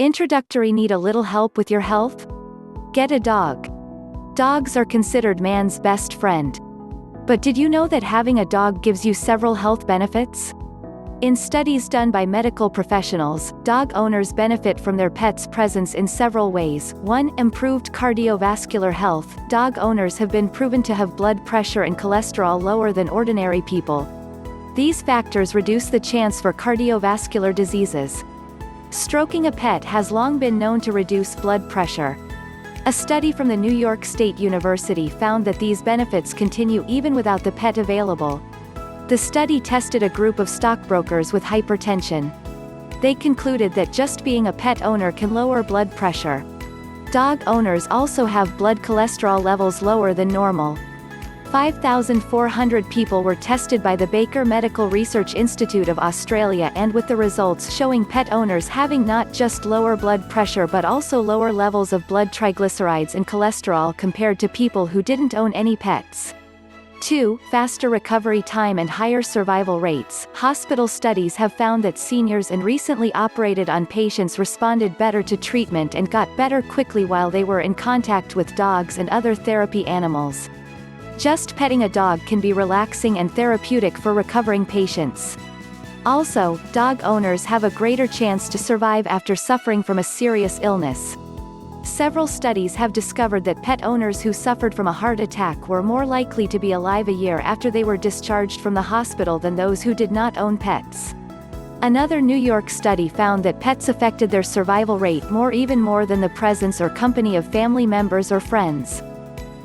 Introductory: need a little help with your health? Get a dog. Dogs are considered man's best friend. But did you know that having a dog gives you several health benefits? In studies done by medical professionals, dog owners benefit from their pet's presence in several ways. 1. Improved cardiovascular health. Dog owners have been proven to have blood pressure and cholesterol lower than ordinary people. These factors reduce the chance for cardiovascular diseases. Stroking a pet has long been known to reduce blood pressure. A study from the New York State University found that these benefits continue even without the pet available. The study tested a group of stockbrokers with hypertension. They concluded that just being a pet owner can lower blood pressure. Dog owners also have blood cholesterol levels lower than normal. 5,400 people were tested by the Baker Medical Research Institute of Australia, and with the results showing pet owners having not just lower blood pressure but also lower levels of blood triglycerides and cholesterol compared to people who didn't own any pets. 2. Faster recovery time and higher survival rates. Hospital studies have found that seniors and recently operated on patients responded better to treatment and got better quickly while they were in contact with dogs and other therapy animals. Just petting a dog can be relaxing and therapeutic for recovering patients. Also, dog owners have a greater chance to survive after suffering from a serious illness. Several studies have discovered that pet owners who suffered from a heart attack were more likely to be alive a year after they were discharged from the hospital than those who did not own pets. Another New York study found that pets affected their survival rate even more than the presence or company of family members or friends.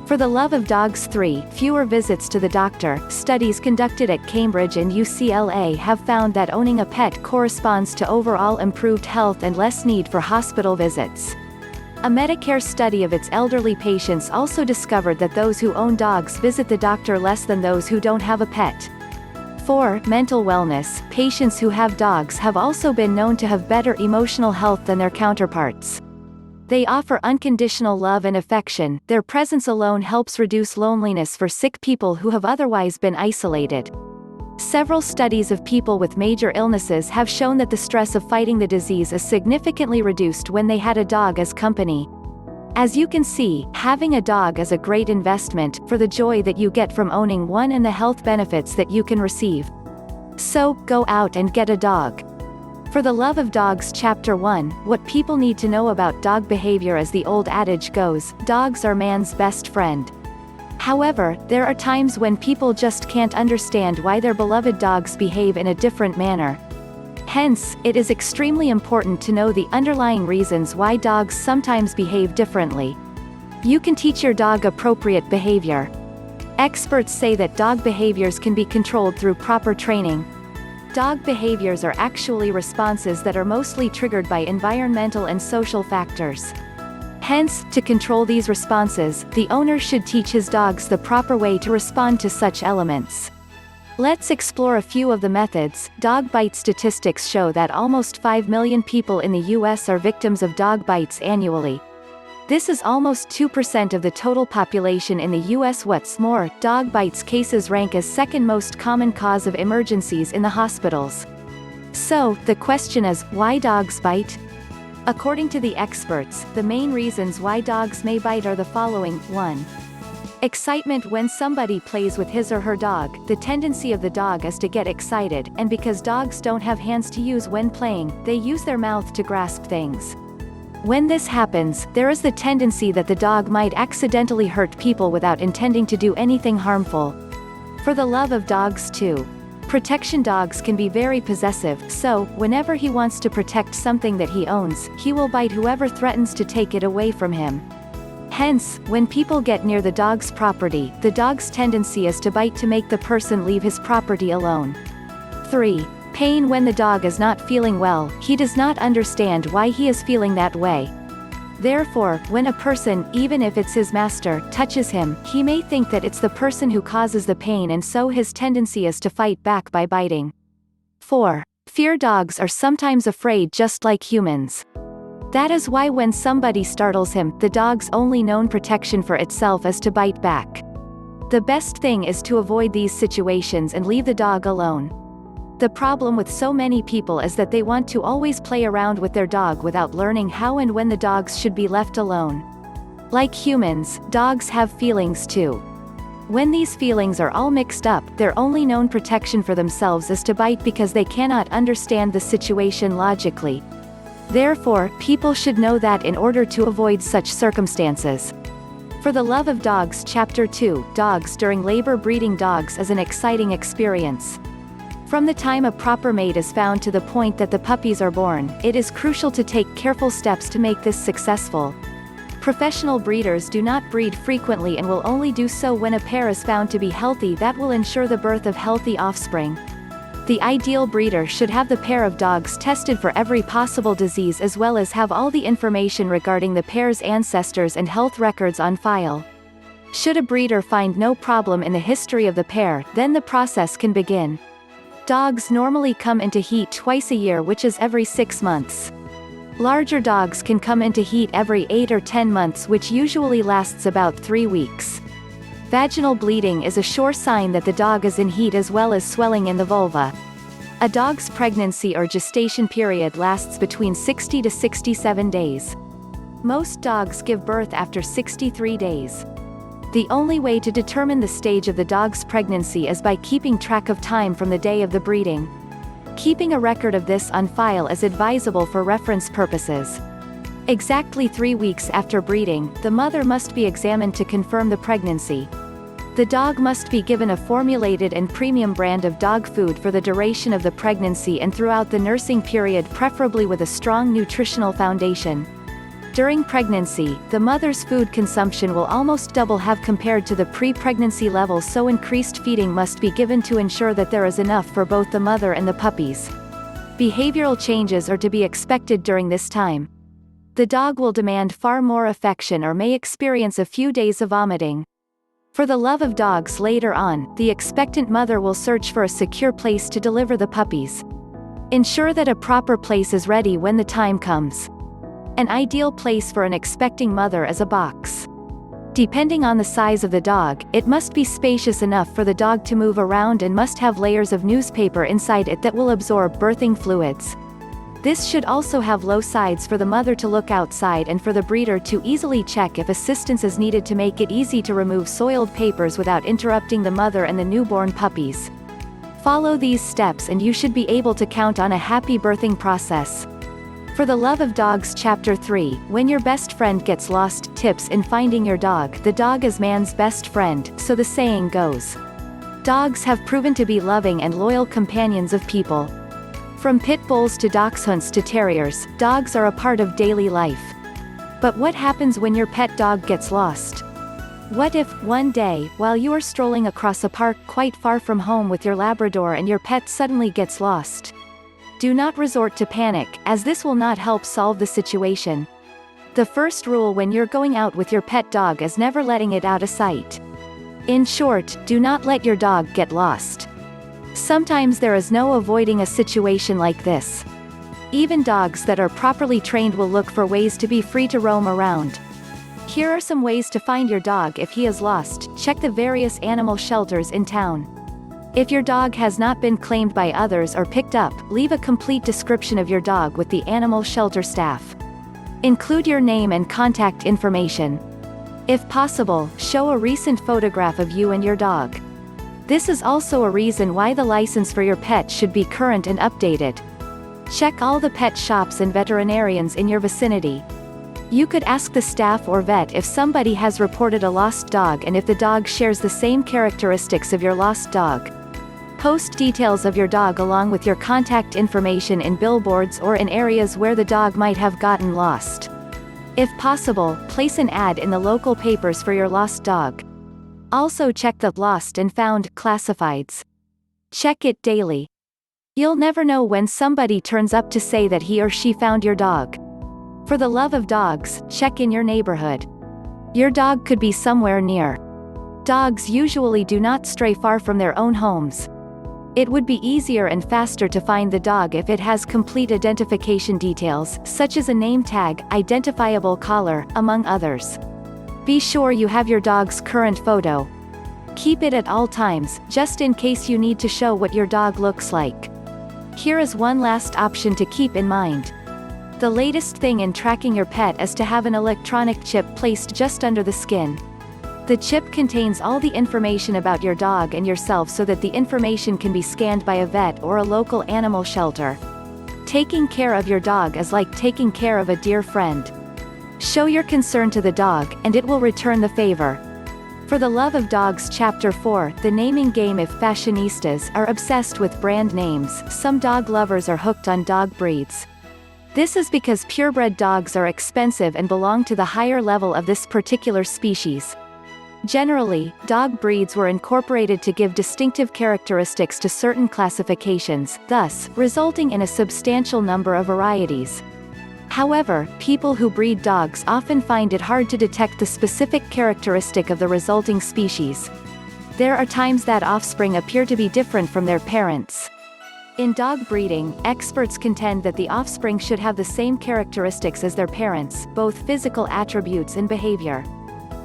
For the love of dogs. 3. Fewer visits to the doctor. Studies conducted at Cambridge and UCLA have found that owning a pet corresponds to overall improved health and less need for hospital visits. A Medicare study of its elderly patients also discovered that those who own dogs visit the doctor less than those who don't have a pet. 4. Mental wellness. Patients who have dogs have also been known to have better emotional health than their counterparts. They offer unconditional love and affection. Their presence alone helps reduce loneliness for sick people who have otherwise been isolated. Several studies of people with major illnesses have shown that the stress of fighting the disease is significantly reduced when they had a dog as company. As you can see, having a dog is a great investment, for the joy that you get from owning one and the health benefits that you can receive. So, go out and get a dog. For the love of dogs. Chapter 1. What people need to know about dog behavior. As the old adage goes, dogs are man's best friend. However, there are times when people just can't understand why their beloved dogs behave in a different manner. Hence, it is extremely important to know the underlying reasons why dogs sometimes behave differently. You can teach your dog appropriate behavior. Experts say that dog behaviors can be controlled through proper training. Dog behaviors are actually responses that are mostly triggered by environmental and social factors. Hence, to control these responses, the owner should teach his dogs the proper way to respond to such elements. Let's explore a few of the methods. Dog bite statistics show that almost 5 million people in the US are victims of dog bites annually. This is almost 2% of the total population in the US. What's more, dog bites cases rank as second most common cause of emergencies in the hospitals. So, the question is, why dogs bite? According to the experts, the main reasons why dogs may bite are the following. 1. Excitement. When somebody plays with his or her dog, the tendency of the dog is to get excited, and because dogs don't have hands to use when playing, they use their mouth to grasp things. When this happens, there is the tendency that the dog might accidentally hurt people without intending to do anything harmful. For the love of dogs. 2. Protection. Dogs can be very possessive, so, whenever he wants to protect something that he owns, he will bite whoever threatens to take it away from him. Hence, when people get near the dog's property, the dog's tendency is to bite to make the person leave his property alone. 3. Pain. When the dog is not feeling well, he does not understand why he is feeling that way. Therefore, when a person, even if it's his master, touches him, he may think that it's the person who causes the pain, and so his tendency is to fight back by biting. 4. Fear. Dogs are sometimes afraid just like humans. That is why when somebody startles him, the dog's only known protection for itself is to bite back. The best thing is to avoid these situations and leave the dog alone. The problem with so many people is that they want to always play around with their dog without learning how and when the dogs should be left alone. Like humans, dogs have feelings too. When these feelings are all mixed up, their only known protection for themselves is to bite because they cannot understand the situation logically. Therefore, people should know that in order to avoid such circumstances. For the Love of Dogs Chapter 2, Dogs during labor. Breeding dogs is an exciting experience. From the time a proper mate is found to the point that the puppies are born, it is crucial to take careful steps to make this successful. Professional breeders do not breed frequently and will only do so when a pair is found to be healthy that will ensure the birth of healthy offspring. The ideal breeder should have the pair of dogs tested for every possible disease as well as have all the information regarding the pair's ancestors and health records on file. Should a breeder find no problem in the history of the pair, then the process can begin. Dogs normally come into heat twice a year, which is every 6 months. Larger dogs can come into heat every 8 or 10 months, which usually lasts about 3 weeks. Vaginal bleeding is a sure sign that the dog is in heat as well as swelling in the vulva. A dog's pregnancy or gestation period lasts between 60 to 67 days. Most dogs give birth after 63 days. The only way to determine the stage of the dog's pregnancy is by keeping track of time from the day of the breeding. Keeping a record of this on file is advisable for reference purposes. Exactly 3 weeks after breeding, the mother must be examined to confirm the pregnancy. The dog must be given a formulated and premium brand of dog food for the duration of the pregnancy and throughout the nursing period, preferably with a strong nutritional foundation. During pregnancy, the mother's food consumption will almost double have compared to the pre-pregnancy level, so increased feeding must be given to ensure that there is enough for both the mother and the puppies. Behavioral changes are to be expected during this time. The dog will demand far more affection or may experience a few days of vomiting. For the love of dogs later on, the expectant mother will search for a secure place to deliver the puppies. Ensure that a proper place is ready when the time comes. An ideal place for an expecting mother is a box. Depending on the size of the dog, it must be spacious enough for the dog to move around and must have layers of newspaper inside it that will absorb birthing fluids. This should also have low sides for the mother to look outside and for the breeder to easily check if assistance is needed, to make it easy to remove soiled papers without interrupting the mother and the newborn puppies. Follow these steps and you should be able to count on a happy birthing process. For the Love of Dogs Chapter 3, When Your Best Friend Gets Lost. Tips in finding your dog. The dog is man's best friend, so the saying goes. Dogs have proven to be loving and loyal companions of people. From pit bulls to dachshunds to terriers, dogs are a part of daily life. But what happens when your pet dog gets lost? What if, one day, while you are strolling across a park quite far from home with your Labrador and your pet suddenly gets lost? Do not resort to panic, as this will not help solve the situation. The first rule when you're going out with your pet dog is never letting it out of sight. In short, do not let your dog get lost. Sometimes there is no avoiding a situation like this. Even dogs that are properly trained will look for ways to be free to roam around. Here are some ways to find your dog if he is lost. Check the various animal shelters in town. If your dog has not been claimed by others or picked up, leave a complete description of your dog with the animal shelter staff. Include your name and contact information. If possible, show a recent photograph of you and your dog. This is also a reason why the license for your pet should be current and updated. Check all the pet shops and veterinarians in your vicinity. You could ask the staff or vet if somebody has reported a lost dog and if the dog shares the same characteristics of your lost dog. Post details of your dog along with your contact information in billboards or in areas where the dog might have gotten lost. If possible, place an ad in the local papers for your lost dog. Also check the Lost and Found classifieds. Check it daily. You'll never know when somebody turns up to say that he or she found your dog. For the love of dogs, check in your neighborhood. Your dog could be somewhere near. Dogs usually do not stray far from their own homes. It would be easier and faster to find the dog if it has complete identification details, such as a name tag, identifiable collar, among others. Be sure you have your dog's current photo. Keep it at all times, just in case you need to show what your dog looks like. Here is one last option to keep in mind. The latest thing in tracking your pet is to have an electronic chip placed just under the skin. The chip contains all the information about your dog and yourself so that the information can be scanned by a vet or a local animal shelter. Taking care of your dog is like taking care of a dear friend. Show your concern to the dog, and it will return the favor. For the Love of Dogs Chapter 4, the naming game. If fashionistas are obsessed with brand names, some dog lovers are hooked on dog breeds. This is because purebred dogs are expensive and belong to the higher level of this particular species. Generally, dog breeds were incorporated to give distinctive characteristics to certain classifications, thus, resulting in a substantial number of varieties. However, people who breed dogs often find it hard to detect the specific characteristic of the resulting species. There are times that offspring appear to be different from their parents. In dog breeding, experts contend that the offspring should have the same characteristics as their parents, both physical attributes and behavior.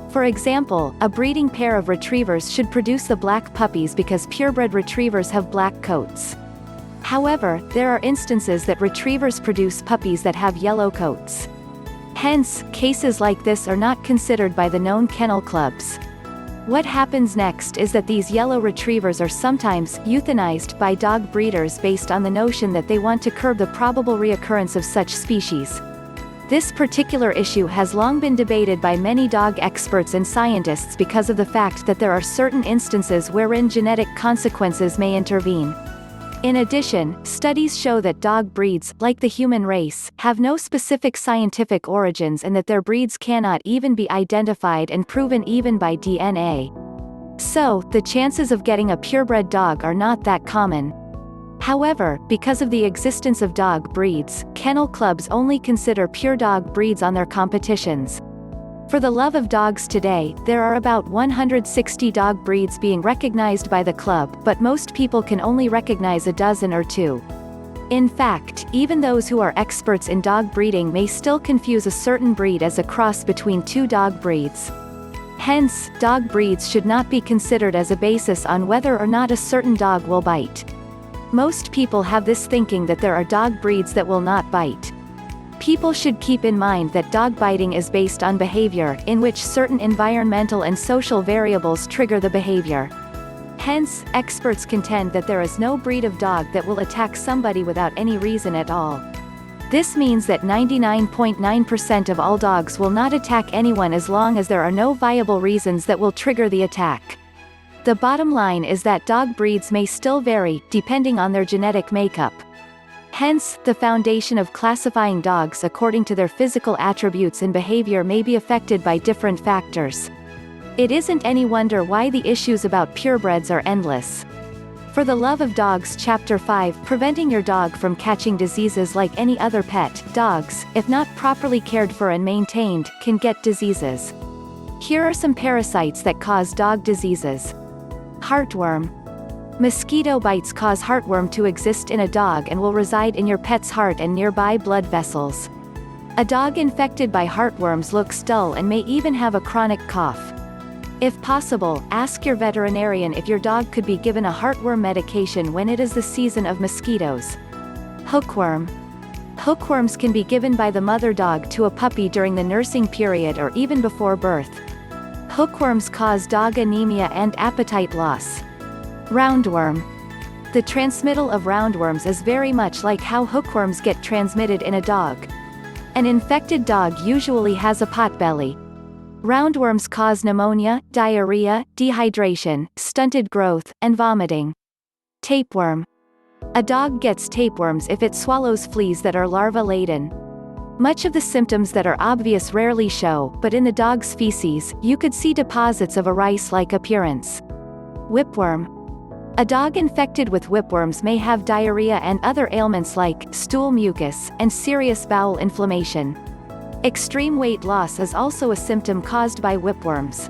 For example, a breeding pair of retrievers should produce the black puppies because purebred retrievers have black coats. However, there are instances that retrievers produce puppies that have yellow coats. Hence, cases like this are not considered by the known kennel clubs. What happens next is that these yellow retrievers are sometimes euthanized by dog breeders based on the notion that they want to curb the probable reoccurrence of such species. This particular issue has long been debated by many dog experts and scientists because of the fact that there are certain instances wherein genetic consequences may intervene. In addition, studies show that dog breeds, like the human race, have no specific scientific origins and that their breeds cannot even be identified and proven even by DNA. So, the chances of getting a purebred dog are not that common. However, because of the existence of dog breeds, kennel clubs only consider pure dog breeds on their competitions. For the Love of Dogs today, there are about 160 dog breeds being recognized by the club, but most people can only recognize a dozen or two. In fact, even those who are experts in dog breeding may still confuse a certain breed as a cross between two dog breeds. Hence, dog breeds should not be considered as a basis on whether or not a certain dog will bite. Most people have this thinking that there are dog breeds that will not bite. People should keep in mind that dog biting is based on behavior, in which certain environmental and social variables trigger the behavior. Hence, experts contend that there is no breed of dog that will attack somebody without any reason at all. This means that 99.9% of all dogs will not attack anyone as long as there are no viable reasons that will trigger the attack. The bottom line is that dog breeds may still vary, depending on their genetic makeup. Hence, the foundation of classifying dogs according to their physical attributes and behavior may be affected by different factors. It isn't any wonder why the issues about purebreds are endless. For the Love of Dogs Chapter 5, preventing your dog from catching diseases. Like any other pet, dogs, if not properly cared for and maintained, can get diseases. Here are some parasites that cause dog diseases. Heartworm. Mosquito bites cause heartworm to exist in a dog and will reside in your pet's heart and nearby blood vessels. A dog infected by heartworms looks dull and may even have a chronic cough. If possible, ask your veterinarian if your dog could be given a heartworm medication when it is the season of mosquitoes. Hookworm. Hookworms can be given by the mother dog to a puppy during the nursing period or even before birth. Hookworms cause dog anemia and appetite loss. Roundworm. The transmittal of roundworms is very much like how hookworms get transmitted in a dog. An infected dog usually has a potbelly. Roundworms cause pneumonia, diarrhea, dehydration, stunted growth, and vomiting. Tapeworm. A dog gets tapeworms if it swallows fleas that are larva-laden. Much of the symptoms that are obvious rarely show, but in the dog's feces, you could see deposits of a rice-like appearance. Whipworm. A dog infected with whipworms may have diarrhea and other ailments like stool mucus and serious bowel inflammation. Extreme weight loss is also a symptom caused by whipworms.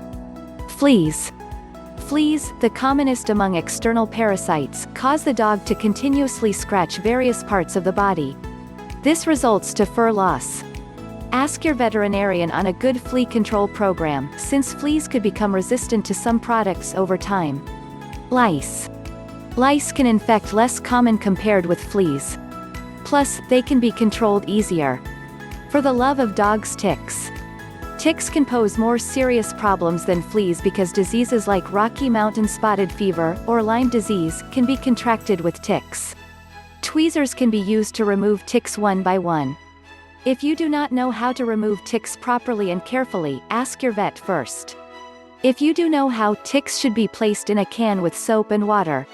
Fleas. Fleas, the commonest among external parasites, cause the dog to continuously scratch various parts of the body. This results to fur loss. Ask your veterinarian on a good flea control program, since fleas could become resistant to some products over time. Lice. Lice can infect less common compared with fleas. Plus, they can be controlled easier. For the love of dogs, ticks. Ticks can pose more serious problems than fleas because diseases like Rocky Mountain spotted fever, or Lyme disease, can be contracted with ticks. Tweezers can be used to remove ticks one by one. If you do not know how to remove ticks properly and carefully, ask your vet first. If you do know how, ticks should be placed in a can with soap and water.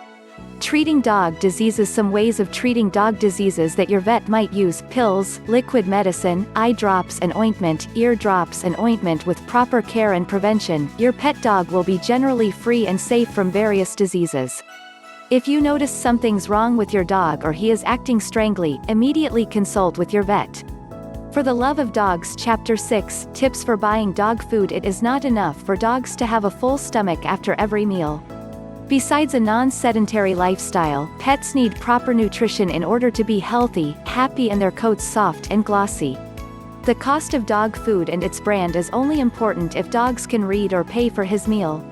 Treating dog diseases. Some ways of treating dog diseases that your vet might use: pills, liquid medicine, eye drops and ointment, ear drops and ointment. With proper care and prevention, your pet dog will be generally free and safe from various diseases. If you notice something's wrong with your dog or he is acting strangely, immediately consult with your vet. For the love of dogs, Chapter 6, Tips for Buying Dog Food. It is not enough for dogs to have a full stomach after every meal. Besides a non-sedentary lifestyle, pets need proper nutrition in order to be healthy, happy, and their coats soft and glossy. The cost of dog food and its brand is only important if dogs can read or pay for his meal.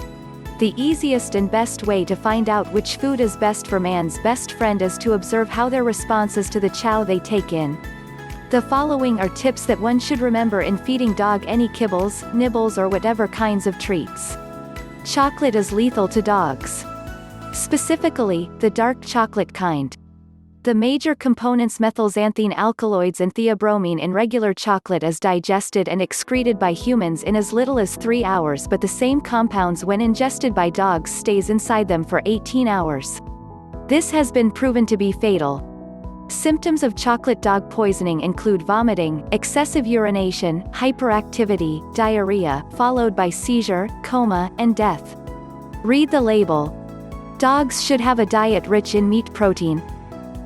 The easiest and best way to find out which food is best for man's best friend is to observe how their response is to the chow they take in. The following are tips that one should remember in feeding dog any kibbles, nibbles, or whatever kinds of treats. Chocolate is lethal to dogs. Specifically, the dark chocolate kind. The major components methylxanthine alkaloids and theobromine in regular chocolate is digested and excreted by humans in as little as 3 hours, but the same compounds when ingested by dogs stays inside them for 18 hours. This has been proven to be fatal. Symptoms of chocolate dog poisoning include vomiting, excessive urination, hyperactivity, diarrhea, followed by seizure, coma, and death. Read the label. Dogs should have a diet rich in meat protein.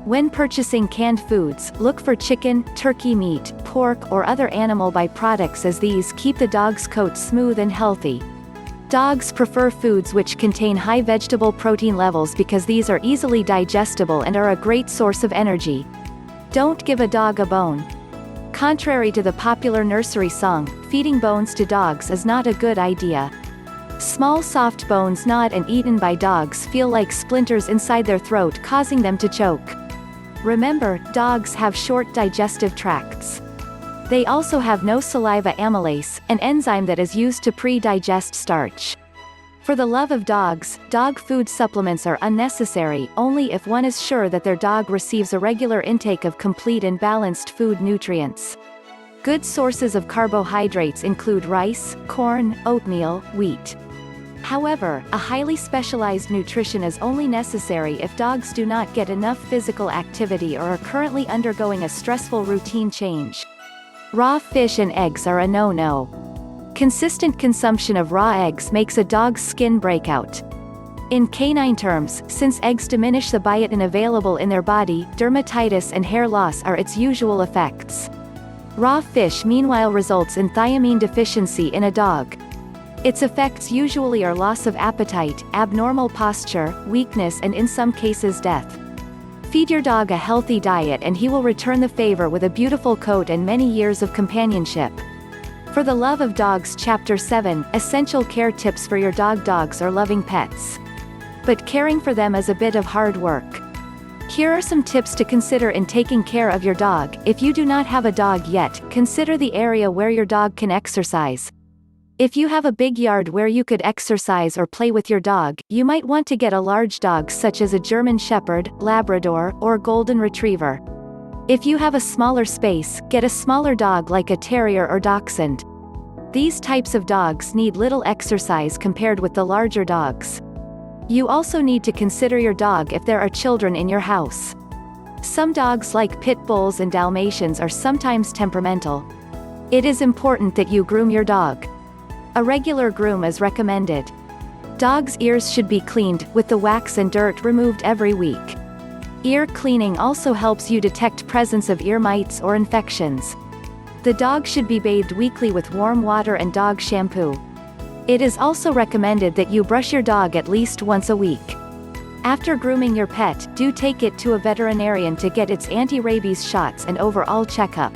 When purchasing canned foods, look for chicken, turkey meat, pork, or other animal byproducts, as these keep the dog's coat smooth and healthy. Dogs prefer foods which contain high vegetable protein levels because these are easily digestible and are a great source of energy. Don't give a dog a bone. Contrary to the popular nursery song, feeding bones to dogs is not a good idea. Small soft bones gnawed and eaten by dogs feel like splinters inside their throat, causing them to choke. Remember, dogs have short digestive tracts. They also have no saliva amylase, an enzyme that is used to pre-digest starch. For the love of dogs, dog food supplements are unnecessary only if one is sure that their dog receives a regular intake of complete and balanced food nutrients. Good sources of carbohydrates include rice, corn, oatmeal, wheat. However, a highly specialized nutrition is only necessary if dogs do not get enough physical activity or are currently undergoing a stressful routine change. Raw fish and eggs are a no-no. Consistent consumption of raw eggs makes a dog's skin break out. In canine terms, since eggs diminish the biotin available in their body, dermatitis and hair loss are its usual effects. Raw fish meanwhile results in thiamine deficiency in a dog. Its effects usually are loss of appetite, abnormal posture, weakness, and in some cases death. Feed your dog a healthy diet and he will return the favor with a beautiful coat and many years of companionship. For the love of dogs, Chapter 7, Essential Care Tips for your dog. Dogs are loving pets. But caring for them is a bit of hard work. Here are some tips to consider in taking care of your dog. If you do not have a dog yet, consider the area where your dog can exercise. If you have a big yard where you could exercise or play with your dog, you might want to get a large dog such as a German Shepherd, Labrador, or Golden Retriever. If you have a smaller space, get a smaller dog like a Terrier or Dachshund. These types of dogs need little exercise compared with the larger dogs. You also need to consider your dog if there are children in your house. Some dogs like pit bulls and Dalmatians are sometimes temperamental. It is important that you groom your dog. A regular groom is recommended. Dogs' ears should be cleaned, with the wax and dirt removed every week. Ear cleaning also helps you detect presence of ear mites or infections. The dog should be bathed weekly with warm water and dog shampoo. It is also recommended that you brush your dog at least once a week. After grooming your pet, do take it to a veterinarian to get its anti-rabies shots and overall checkup.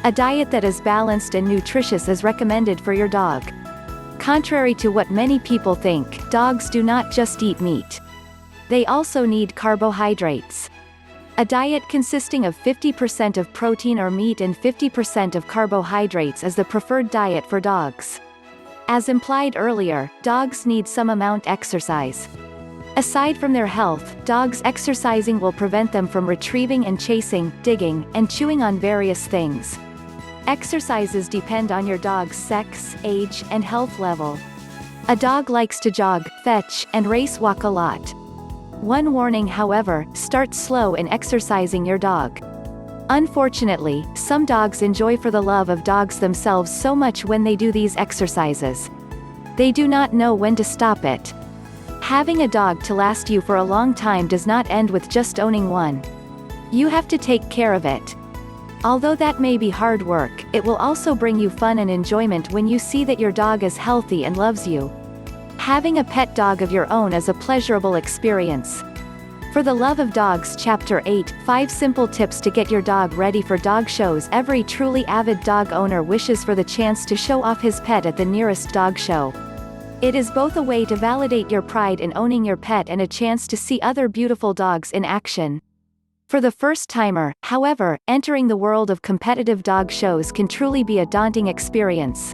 A diet that is balanced and nutritious is recommended for your dog. Contrary to what many people think, dogs do not just eat meat. They also need carbohydrates. A diet consisting of 50% of protein or meat and 50% of carbohydrates is the preferred diet for dogs. As implied earlier, dogs need some amount exercise. Aside from their health, dogs exercising will prevent them from retrieving and chasing, digging, and chewing on various things. Exercises depend on your dog's sex, age, and health level. A dog likes to jog, fetch, and race walk a lot. One warning, however, start slow in exercising your dog. Unfortunately, some dogs enjoy for the love of dogs themselves so much when they do these exercises. They do not know when to stop it. Having a dog to last you for a long time does not end with just owning one. You have to take care of it. Although that may be hard work, it will also bring you fun and enjoyment when you see that your dog is healthy and loves you. Having a pet dog of your own is a pleasurable experience. For the Love of Dogs Chapter 8, 5 Simple Tips to Get Your Dog Ready for Dog Shows. Every truly avid dog owner wishes for the chance to show off his pet at the nearest dog show. It is both a way to validate your pride in owning your pet and a chance to see other beautiful dogs in action. For the first-timer, however, entering the world of competitive dog shows can truly be a daunting experience.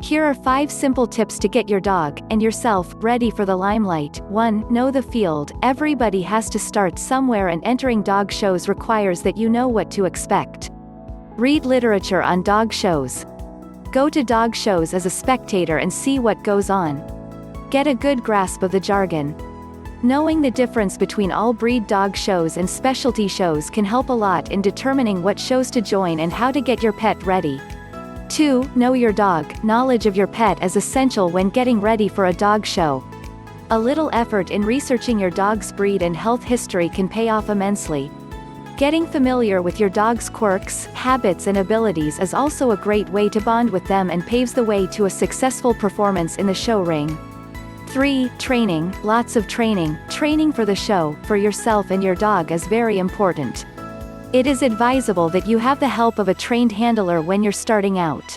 Here are 5 simple tips to get your dog, and yourself, ready for the limelight. 1. Know the field. Everybody has to start somewhere, and entering dog shows requires that you know what to expect. Read literature on dog shows. Go to dog shows as a spectator and see what goes on. Get a good grasp of the jargon. Knowing the difference between all-breed dog shows and specialty shows can help a lot in determining what shows to join and how to get your pet ready. 2. Know your dog. Knowledge of your pet is essential when getting ready for a dog show. A little effort in researching your dog's breed and health history can pay off immensely. Getting familiar with your dog's quirks, habits and abilities is also a great way to bond with them and paves the way to a successful performance in the show ring. 3. Training. Lots of training. Training for the show, for yourself and your dog is very important. It is advisable that you have the help of a trained handler when you're starting out.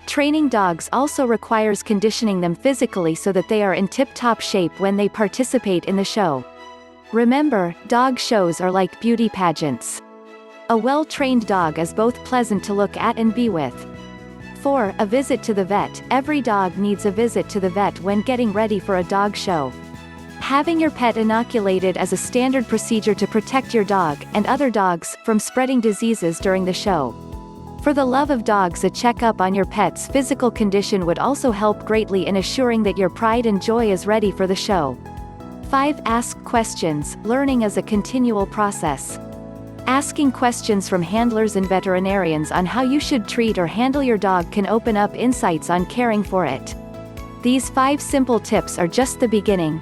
Training dogs also requires conditioning them physically so that they are in tip-top shape when they participate in the show. Remember, dog shows are like beauty pageants. A well-trained dog is both pleasant to look at and be with. 4. A visit to the vet. Every dog needs a visit to the vet when getting ready for a dog show. Having your pet inoculated is a standard procedure to protect your dog, and other dogs, from spreading diseases during the show. For the love of dogs, a checkup on your pet's physical condition would also help greatly in assuring that your pride and joy is ready for the show. 5. Ask questions. Learning is a continual process. Asking questions from handlers and veterinarians on how you should treat or handle your dog can open up insights on caring for it. These 5 simple tips are just the beginning.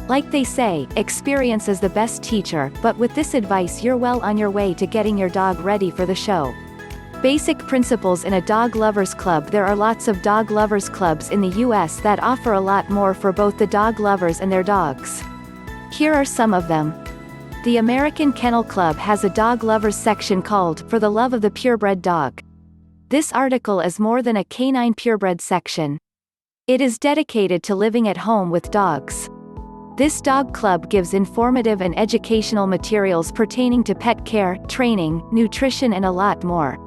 Like they say, experience is the best teacher, but with this advice you're well on your way to getting your dog ready for the show. Basic principles in a dog lovers club. There are lots of dog lovers clubs in the US that offer a lot more for both the dog lovers and their dogs. Here are some of them. The American Kennel Club has a dog lovers section called For the Love of the Purebred Dog. This article is more than a canine purebred section. It is dedicated to living at home with dogs. This dog club gives informative and educational materials pertaining to pet care, training, nutrition and a lot more.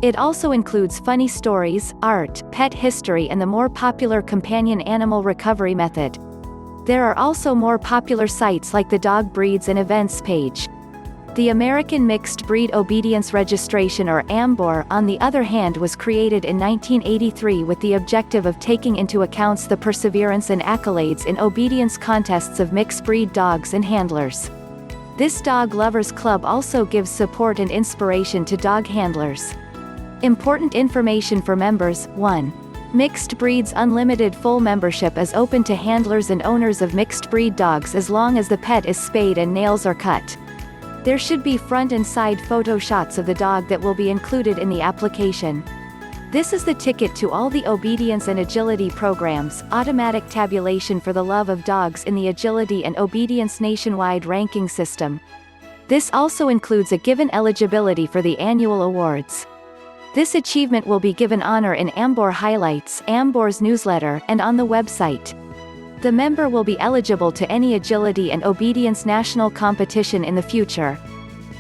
It also includes funny stories, art, pet history and the more popular companion animal recovery method. There are also more popular sites like the Dog Breeds and Events page. The American Mixed Breed Obedience Registration or AMBOR, on the other hand, was created in 1983 with the objective of taking into account the perseverance and accolades in obedience contests of mixed breed dogs and handlers. This dog lovers club also gives support and inspiration to dog handlers. Important information for members. 1. Mixed Breeds Unlimited full membership is open to handlers and owners of mixed breed dogs as long as the pet is spayed and nails are cut. There should be front and side photo shots of the dog that will be included in the application. This is the ticket to all the obedience and agility programs. Automatic tabulation for the love of dogs in the Agility and Obedience Nationwide ranking system. This also includes a given eligibility for the annual awards. This achievement will be given honor in AMBOR Highlights, AMBOR's newsletter, and on the website. The member will be eligible to any agility and obedience national competition in the future.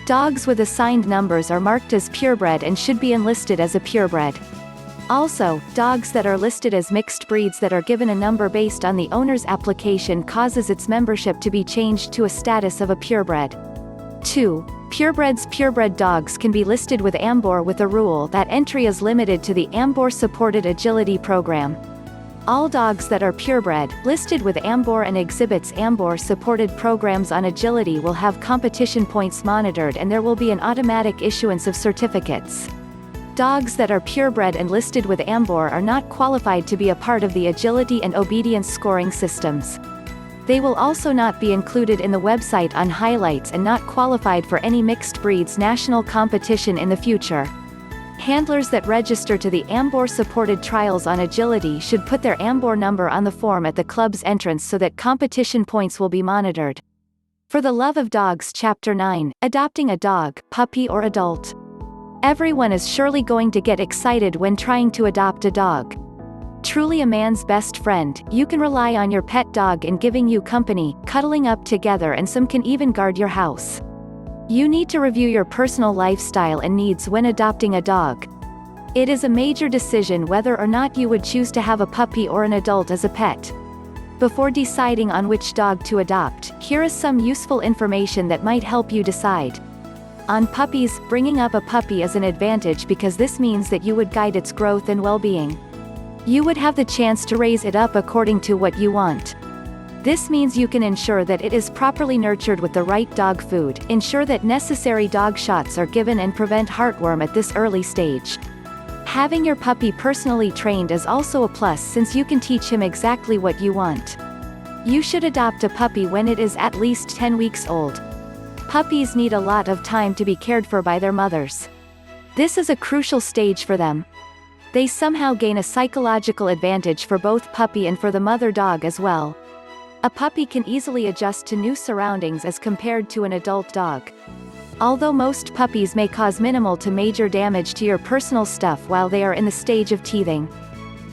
Dogs with assigned numbers are marked as purebred and should be enlisted as a purebred. Also, dogs that are listed as mixed breeds that are given a number based on the owner's application causes its membership to be changed to a status of a purebred. 2. Purebreds. Purebred dogs can be listed with AMBOR with a rule that entry is limited to the AMBOR-supported agility program. All dogs that are purebred, listed with AMBOR and exhibits AMBOR-supported programs on agility will have competition points monitored and there will be an automatic issuance of certificates. Dogs that are purebred and listed with AMBOR are not qualified to be a part of the agility and obedience scoring systems. They will also not be included in the website on highlights and not qualified for any mixed breeds national competition in the future. Handlers that register to the AMBOR-supported trials on agility should put their AMBOR number on the form at the club's entrance so that competition points will be monitored. For the Love of Dogs Chapter 9, Adopting a Dog, Puppy or Adult. Everyone is surely going to get excited when trying to adopt a dog. Truly a man's best friend, you can rely on your pet dog in giving you company, cuddling up together, and some can even guard your house. You need to review your personal lifestyle and needs when adopting a dog. It is a major decision whether or not you would choose to have a puppy or an adult as a pet. Before deciding on which dog to adopt, here is some useful information that might help you decide. On puppies, bringing up a puppy is an advantage because this means that you would guide its growth and well-being. You would have the chance to raise it up according to what you want. This means you can ensure that it is properly nurtured with the right dog food, ensure that necessary dog shots are given and prevent heartworm at this early stage. Having your puppy personally trained is also a plus since you can teach him exactly what you want. You should adopt a puppy when it is at least 10 weeks old. Puppies need a lot of time to be cared for by their mothers. This is a crucial stage for them. They somehow gain a psychological advantage for both puppy and for the mother dog as well. A puppy can easily adjust to new surroundings as compared to an adult dog. Although most puppies may cause minimal to major damage to your personal stuff while they are in the stage of teething.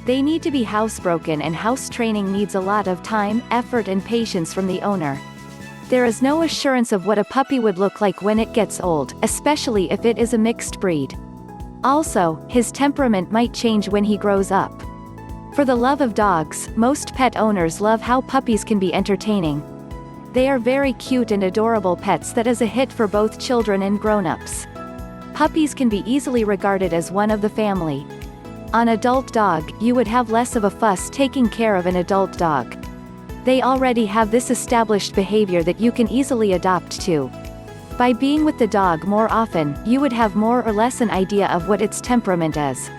They need to be housebroken and house training needs a lot of time, effort and patience from the owner. There is no assurance of what a puppy would look like when it gets old, especially if it is a mixed breed. Also, his temperament might change when he grows up. For the love of dogs, most pet owners love how puppies can be entertaining. They are very cute and adorable pets that is a hit for both children and grown-ups. Puppies can be easily regarded as one of the family. On adult dog, you would have less of a fuss taking care of an adult dog. They already have this established behavior that you can easily adopt to. By being with the dog more often, you would have more or less an idea of what its temperament is.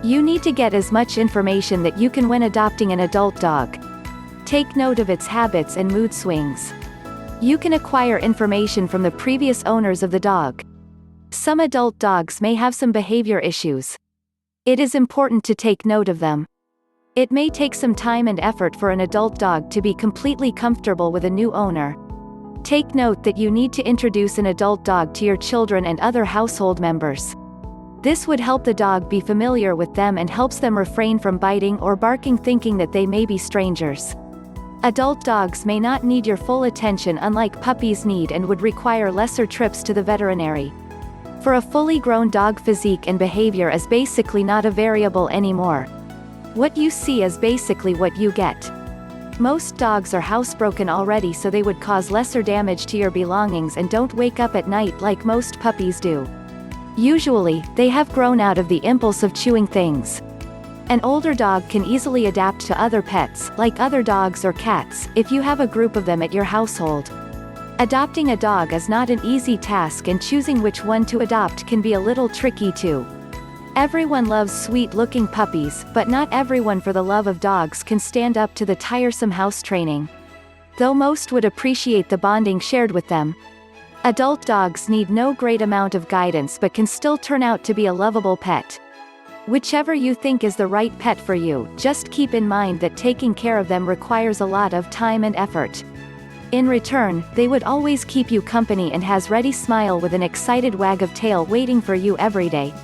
You need to get as much information that you can when adopting an adult dog. Take note of its habits and mood swings. You can acquire information from the previous owners of the dog. Some adult dogs may have some behavior issues. It is important to take note of them. It may take some time and effort for an adult dog to be completely comfortable with a new owner. Take note that you need to introduce an adult dog to your children and other household members. This would help the dog be familiar with them and helps them refrain from biting or barking thinking that they may be strangers. Adult dogs may not need your full attention unlike puppies need and would require lesser trips to the veterinary. For a fully grown dog, physique and behavior is basically not a variable anymore. What you see is basically what you get. Most dogs are housebroken already, so they would cause lesser damage to your belongings and don't wake up at night like most puppies do. Usually, they have grown out of the impulse of chewing things. An older dog can easily adapt to other pets, like other dogs or cats, if you have a group of them at your household. Adopting a dog is not an easy task and choosing which one to adopt can be a little tricky too. Everyone loves sweet-looking puppies, but not everyone for the love of dogs can stand up to the tiresome house training. Though most would appreciate the bonding shared with them. Adult dogs need no great amount of guidance but can still turn out to be a lovable pet. Whichever you think is the right pet for you, just keep in mind that taking care of them requires a lot of time and effort. In return, they would always keep you company and has ready smile with an excited wag of tail waiting for you every day.